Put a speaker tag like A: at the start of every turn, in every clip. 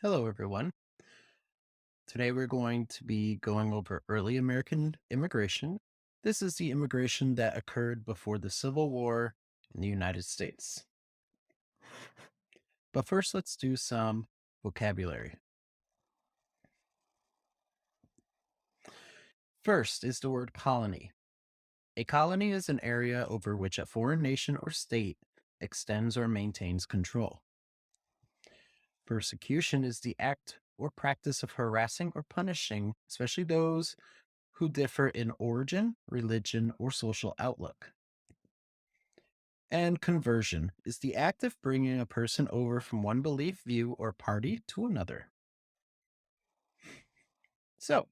A: Hello, everyone. Today we're going to be going over early American immigration. This is the immigration that occurred before the Civil War in the United States. But first, let's do some vocabulary. First is the word colony. A colony is an area over which a foreign nation or state extends or maintains control. Persecution is the act or practice of harassing or punishing, especially those who differ in origin, religion, or social outlook. And conversion is the act of bringing a person over from one belief, view, or party to another. So,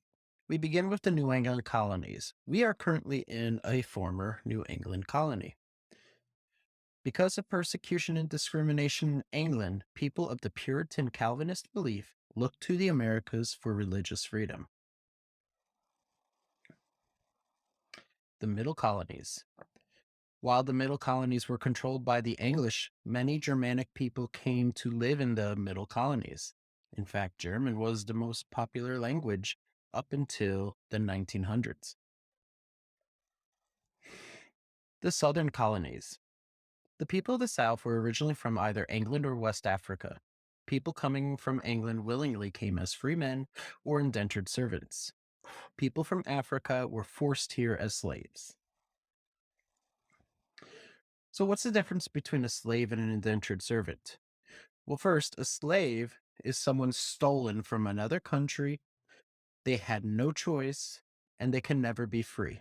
A: we begin with the New England colonies. We are currently in a former New England colony. Because of persecution and discrimination in England, people of the Puritan Calvinist belief looked to the Americas for religious freedom. The Middle Colonies. While the Middle Colonies were controlled by the English, many Germanic people came to live in the Middle Colonies. In fact, German was the most popular language up until the 1900s. The Southern Colonies. The people of the South were originally from either England or West Africa. People coming from England willingly came as free men or indentured servants. People from Africa were forced here as slaves. So, what's the difference between a slave and an indentured servant? Well, first, a slave is someone stolen from another country. They had no choice and they can never be free.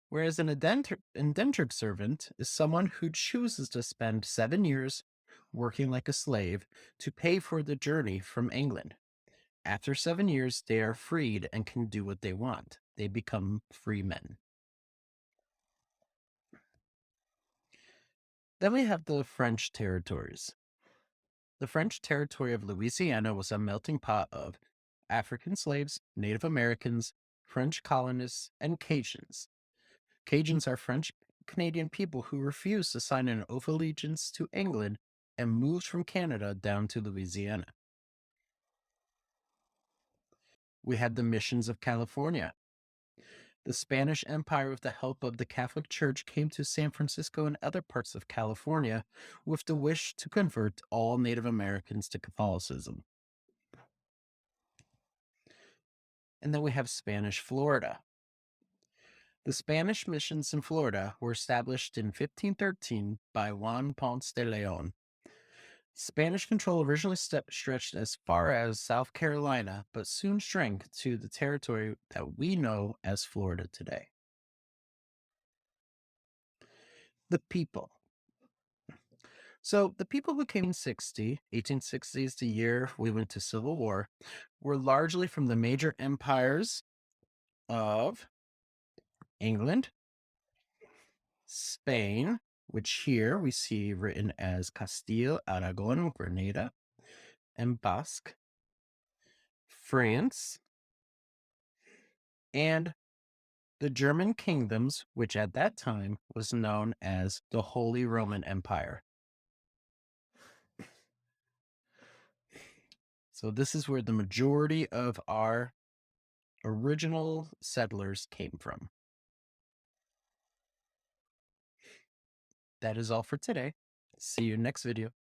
A: Whereas an indentured servant is someone who chooses to spend 7 years working like a slave to pay for the journey from England. After 7 years, they are freed and can do what they want. They become free men. Then we have the French territories. The French territory of Louisiana was a melting pot of African slaves, Native Americans, French colonists, and Cajuns. Cajuns are French Canadian people who refused to sign an oath of allegiance to England and moved from Canada down to Louisiana. We had the missions of California. The Spanish Empire, with the help of the Catholic Church, came to San Francisco and other parts of California with the wish to convert all Native Americans to Catholicism. And then we have Spanish Florida. The Spanish missions in Florida were established in 1513 by Juan Ponce de Leon. Spanish control originally stretched as far as South Carolina, but soon shrank to the territory that we know as Florida today. The people. So the people who came in 1860 is the year we went to Civil War, were largely from the major empires of England, Spain, which here we see written as Castile, Aragon, Granada, and Basque, France, and the German kingdoms, which at that time was known as the Holy Roman Empire. So this is where the majority of our original settlers came from. That is all for today. See you next video.